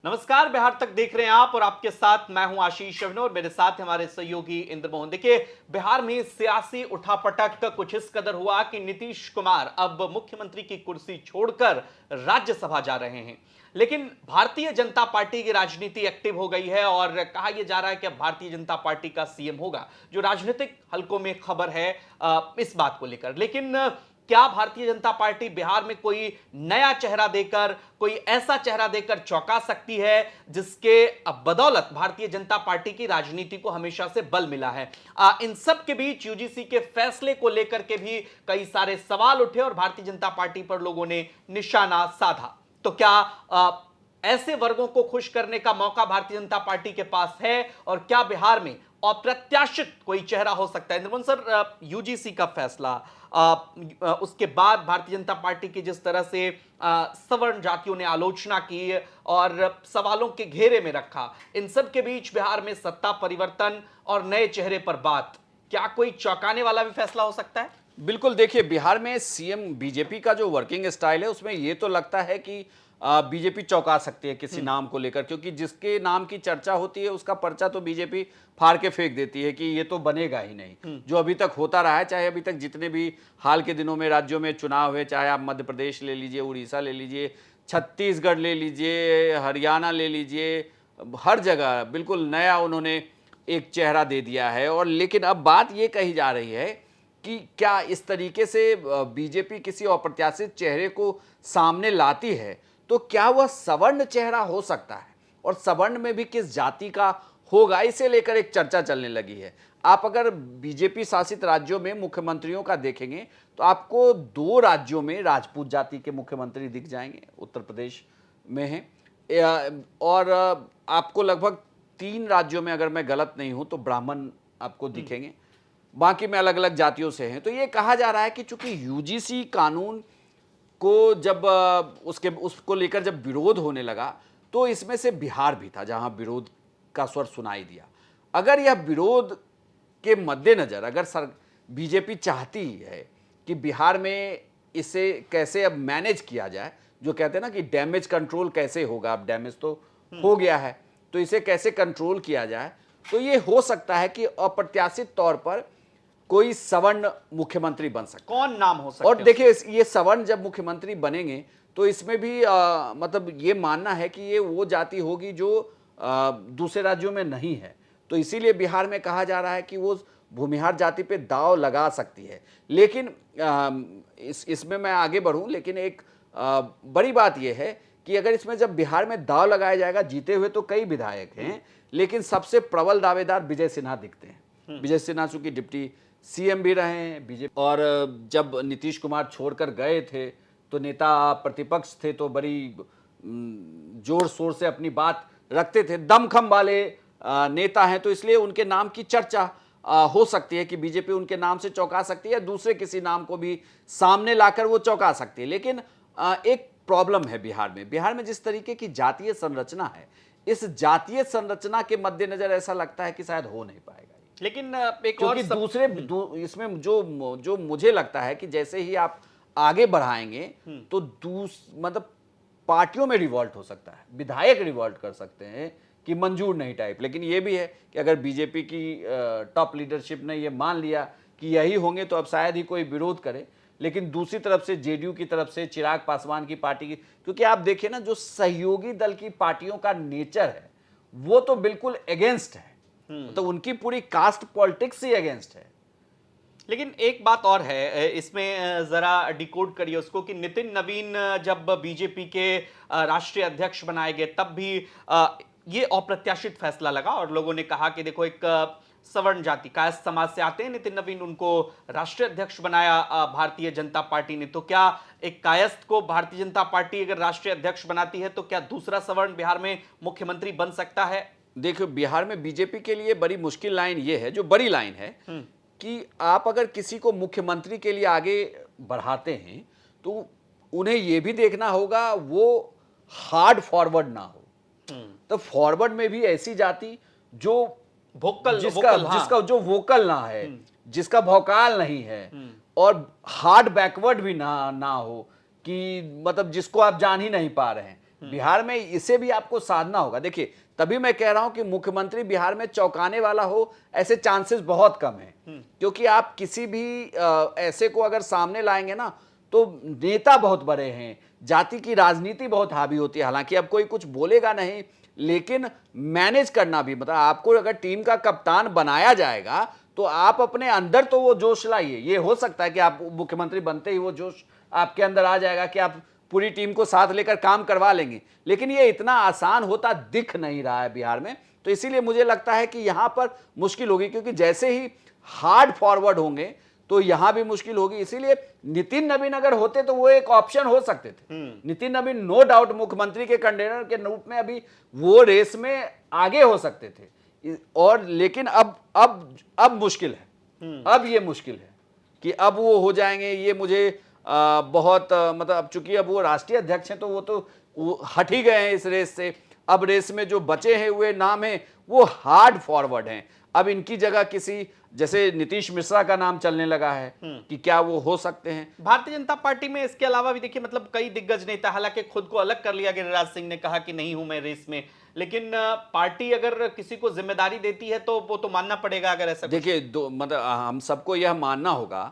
नमस्कार, बिहार तक देख रहे हैं आप और आपके साथ मैं हूं आशीष अभिनव और मेरे साथ हमारे सहयोगी इंद्र मोहन। देखिए, बिहार में सियासी उठापटक कुछ इस कदर हुआ कि नीतीश कुमार अब मुख्यमंत्री की कुर्सी छोड़कर राज्यसभा जा रहे हैं। लेकिन भारतीय जनता पार्टी की राजनीति एक्टिव हो गई है और कहा यह जा रहा है कि अब भारतीय जनता पार्टी का सीएम होगा, जो राजनीतिक हलकों में खबर है इस बात को लेकर। लेकिन क्या भारतीय जनता पार्टी बिहार में कोई नया चेहरा देकर, कोई ऐसा चेहरा देकर चौंका सकती है जिसके बदौलत भारतीय जनता पार्टी की राजनीति को हमेशा से बल मिला है? इन सब के बीच यूजीसी के फैसले को लेकर के भी कई सारे सवाल उठे और भारतीय जनता पार्टी पर लोगों ने निशाना साधा। तो क्या ऐसे वर्गों को खुश करने का मौका भारतीय जनता पार्टी के पास है और क्या बिहार में अप्रत्याशित कोई चेहरा हो सकता है? निर्मल सर, यूजीसी का फैसला, उसके बाद भारतीय जनता पार्टी की जिस तरह से सवर्ण जातियों ने आलोचना की और सवालों के घेरे में रखा, इन सब के बीच बिहार में सत्ता परिवर्तन और नए चेहरे पर बात, क्या कोई चौंकाने वाला भी फैसला हो सकता है? बिल्कुल। देखिए, बिहार में सीएम बीजेपी का जो वर्किंग स्टाइल है उसमें ये तो लगता है कि बीजेपी चौंका सकती है किसी नाम को लेकर, क्योंकि जिसके नाम की चर्चा होती है उसका पर्चा तो बीजेपी फाड़ के फेंक देती है कि ये तो बनेगा ही नहीं। जो अभी तक होता रहा है, चाहे अभी तक जितने भी हाल के दिनों में राज्यों में चुनाव हुए, चाहे आप मध्य प्रदेश ले लीजिए, उड़ीसा ले लीजिए, छत्तीसगढ़ ले लीजिए, हरियाणा ले लीजिए, हर जगह बिल्कुल नया उन्होंने एक चेहरा दे दिया है। और लेकिन अब बात ये कही जा रही है कि क्या इस तरीके से बीजेपी किसी अप्रत्याशित चेहरे को सामने लाती है तो क्या वह सवर्ण चेहरा हो सकता है, और सवर्ण में भी किस जाति का होगा, इसे लेकर एक चर्चा चलने लगी है। आप अगर बीजेपी शासित राज्यों में मुख्यमंत्रियों का देखेंगे तो आपको दो राज्यों में राजपूत जाति के मुख्यमंत्री दिख जाएंगे, उत्तर प्रदेश में है, और आपको लगभग 3 राज्यों में, अगर मैं गलत नहीं हूं तो ब्राह्मण आपको दिखेंगे, बाकी में अलग अलग जातियों से हैं। तो ये कहा जा रहा है कि चूंकि यूजीसी कानून को जब उसको लेकर जब विरोध होने लगा तो इसमें से बिहार भी था जहां विरोध का स्वर सुनाई दिया। अगर यह विरोध के मद्देनजर अगर बीजेपी चाहती है कि बिहार में इसे कैसे अब मैनेज किया जाए, जो कहते हैं ना कि डैमेज कंट्रोल कैसे होगा, अब डैमेज तो हो गया है, तो इसे कैसे कंट्रोल किया जाए, तो ये हो सकता है कि अप्रत्याशित तौर पर कोई सवर्ण मुख्यमंत्री बन सकता है। कौन नाम हो सकता है? और देखिए, ये सवर्ण जब मुख्यमंत्री बनेंगे तो इसमें भी मतलब ये मानना है कि ये वो जाति होगी जो दूसरे राज्यों में नहीं है। तो इसीलिए बिहार में कहा जा रहा है कि वो भूमिहार जाति पे दांव लगा सकती है। लेकिन इसमें मैं आगे बढ़ूं, लेकिन एक बड़ी बात यह है कि अगर इसमें जब बिहार में दांव लगाया जाएगा, जीते हुए तो कई विधायक हैं, लेकिन सबसे प्रबल दावेदार विजय सिन्हा दिखते हैं। विजय सिन्हा चूंकि डिप्टी सीएम भी रहे हैं बीजेपी, और जब नीतीश कुमार छोड़कर गए थे तो नेता प्रतिपक्ष थे, तो बड़ी जोर शोर से अपनी बात रखते थे, दमखम वाले नेता हैं, तो इसलिए उनके नाम की चर्चा हो सकती है कि बीजेपी उनके नाम से चौंका सकती है, दूसरे किसी नाम को भी सामने लाकर वो चौंका सकती है। लेकिन एक प्रॉब्लम है बिहार में जिस तरीके की जातीय संरचना है, इस जातीय संरचना के मद्देनजर ऐसा लगता है कि शायद हो नहीं पाएगा। लेकिन एक और इसमें जो मुझे लगता है कि जैसे ही आप आगे बढ़ाएंगे तो मतलब पार्टियों में रिवॉल्ट हो सकता है, विधायक रिवॉल्ट कर सकते हैं कि मंजूर नहीं टाइप। लेकिन ये भी है कि अगर बीजेपी की टॉप लीडरशिप ने ये मान लिया कि यही होंगे तो अब शायद ही कोई विरोध करे। लेकिन दूसरी तरफ से जेडीयू की तरफ से चिराग पासवान की पार्टी की, क्योंकि आप देखिए ना, जो सहयोगी दल की पार्टियों का नेचर है वो तो बिल्कुल अगेंस्ट है, तो उनकी पूरी कास्ट पॉलिटिक्स ही अगेंस्ट है। लेकिन एक बात और है, इसमें जरा डिकोड करिए उसको कि नितिन नवीन जब बीजेपी के राष्ट्रीय अध्यक्ष बनाए गए तब भी ये अप्रत्याशित फैसला लगा और लोगों ने कहा कि देखो, एक सवर्ण जाति कायस्थ समाज से आते हैं नितिन नवीन, उनको राष्ट्रीय अध्यक्ष बनाया भारतीय जनता पार्टी ने। तो क्या एक कायस्थ को भारतीय जनता पार्टी अगर राष्ट्रीय अध्यक्ष बनाती है तो क्या दूसरा सवर्ण बिहार में मुख्यमंत्री बन सकता है? देखो, बिहार में बीजेपी के लिए बड़ी मुश्किल लाइन ये है, जो बड़ी लाइन है, कि आप अगर किसी को मुख्यमंत्री के लिए आगे बढ़ाते हैं तो उन्हें यह भी देखना होगा वो हार्ड फॉरवर्ड ना हो। तो फॉरवर्ड में भी ऐसी जाति जो जिसका जो वोकल ना है, जिसका भौकाल नहीं है, और हार्ड बैकवर्ड भी ना हो, कि मतलब जिसको आप जान ही नहीं पा रहे हैं, बिहार में इसे भी आपको साधना होगा। देखिए, तभी मैं कह रहा हूं कि मुख्यमंत्री बिहार में चौंकाने वाला हो, ऐसे चांसेस बहुत कम है। क्योंकि आप किसी भी ऐसे को अगर सामने लाएंगे ना, तो नेता बहुत बड़े हैं, जाति की राजनीति बहुत हावी होती है। हालांकि अब कोई कुछ बोलेगा नहीं, लेकिन मैनेज करना भी, मतलब आपको अगर टीम का कप्तान बनाया जाएगा तो आप अपने अंदर तो वो जोश लाइए। ये हो सकता है कि आप मुख्यमंत्री बनते ही वो जोश आपके अंदर आ जाएगा कि आप पूरी टीम को साथ लेकर काम करवा लेंगे, लेकिन ये इतना आसान होता दिख नहीं रहा है बिहार में। तो इसीलिए मुझे लगता है कि यहां पर मुश्किल होगी, क्योंकि जैसे ही हार्ड फॉरवर्ड होंगे तो यहां भी मुश्किल होगी। इसीलिए नितिन नवीन अगर होते तो वो एक ऑप्शन हो सकते थे। नितिन नवीन नो डाउट मुख्यमंत्री के कंटेनर के रूप में अभी वो रेस में आगे हो सकते थे, और लेकिन अब मुश्किल है। अब ये मुश्किल है कि अब वो हो जाएंगे, ये मुझे बहुत मतलब अब चूंकि अब वो राष्ट्रीय अध्यक्ष हैं तो वो हट ही गए हैं इस रेस से। अब रेस में जो बचे हैं हुए नाम हैं वो हार्ड फॉरवर्ड हैं। अब इनकी जगह किसी जैसे नीतीश मिश्रा का नाम चलने लगा है कि क्या वो हो सकते हैं। भारतीय जनता पार्टी में इसके अलावा भी देखिए, मतलब कई दिग्गज नेता, हालांकि खुद को अलग कर लिया गिरिराज सिंह ने कहा कि नहीं हूं मैं रेस में, लेकिन पार्टी अगर किसी को जिम्मेदारी देती है तो वो तो मानना पड़ेगा। अगर ऐसा देखिए, मतलब हम सबको यह मानना होगा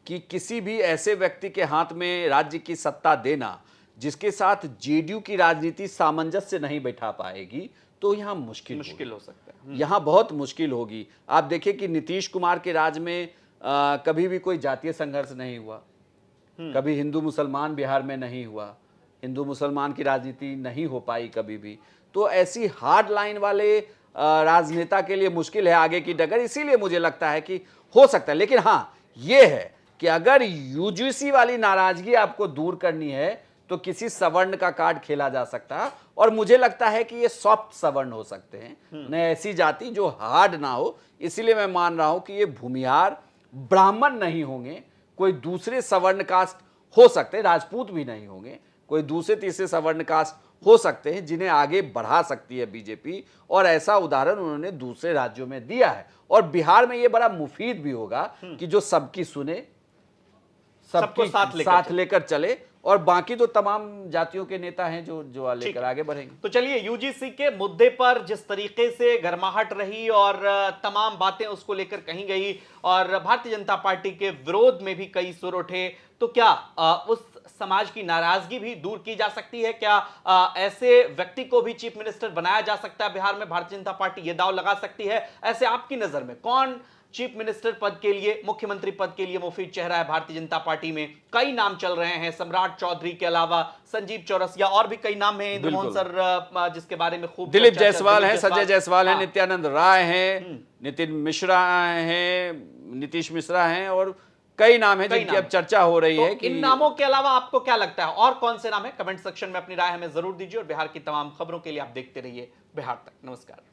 कि किसी भी ऐसे व्यक्ति के हाथ में राज्य की सत्ता देना जिसके साथ जेडीयू की राजनीति सामंजस्य नहीं बैठा पाएगी, तो यहां मुश्किल हो सकता है। यहां बहुत मुश्किल होगी। आप देखिए कि नीतीश कुमार के राज में कभी भी कोई जातीय संघर्ष नहीं हुआ, कभी हिंदू मुसलमान बिहार में नहीं हुआ, हिंदू मुसलमान की राजनीति नहीं हो पाई कभी भी। तो ऐसी हार्ड लाइन वाले राजनेता के लिए मुश्किल है आगे की डगर। इसीलिए मुझे लगता है कि हो सकता है, लेकिन हाँ ये है कि अगर यूजीसी वाली नाराजगी आपको दूर करनी है तो किसी सवर्ण का कार्ड खेला जा सकता है, और मुझे लगता है कि ये सॉफ्ट सवर्ण हो सकते हैं, न ऐसी जाति जो हार्ड ना हो। इसीलिए मैं मान रहा हूं कि ये भूमिहार ब्राह्मण नहीं होंगे, कोई दूसरे सवर्ण कास्ट हो सकते हैं, राजपूत भी नहीं होंगे, कोई दूसरे तीसरे सवर्ण कास्ट हो सकते हैं जिन्हें आगे बढ़ा सकती है बीजेपी। और ऐसा उदाहरण उन्होंने दूसरे राज्यों में दिया है, और बिहार में ये बड़ा मुफीद भी होगा कि जो सबकी सुने, सबको साथ लेकर चले, और बाकी तो तमाम जातियों के नेता हैं जो लेकर आगे बढ़ेंगे। तो चलिए, यूजीसी के मुद्दे पर जिस तरीके से गर्माहट रही और तमाम बातें उसको लेकर कही गई, और भारतीय जनता पार्टी के विरोध में भी कई सुर उठे, तो क्या उस समाज की नाराजगी भी दूर की जा सकती है? क्या ऐसे व्यक्ति को भी चीफ मिनिस्टर बनाया जा सकता है बिहार में? भारतीय जनता पार्टी ये दांव लगा सकती है? ऐसे आपकी नजर में कौन चीफ मिनिस्टर पद के लिए, मुख्यमंत्री पद के लिए मुफीद चेहरा है भारतीय जनता पार्टी में? कई नाम चल रहे हैं, सम्राट चौधरी के अलावा संजीव चौरसिया, और भी कई नाम हैं, इंद्रमोहन सर जिसके बारे में खूब दिलीप जायसवाल हैं, संजय जायसवाल हैं, नित्यानंद राय हैं, नितिन मिश्रा हैं, नीतीश मिश्रा हैं, और कई नाम हैं जिनकी अब चर्चा हो रही है कि इन नामों के अलावा आपको क्या लगता है और कौन से नाम है? कमेंट सेक्शन में अपनी राय हमें जरूर दीजिए, और बिहार की तमाम खबरों के लिए आप देखते रहिए बिहार तक। नमस्कार।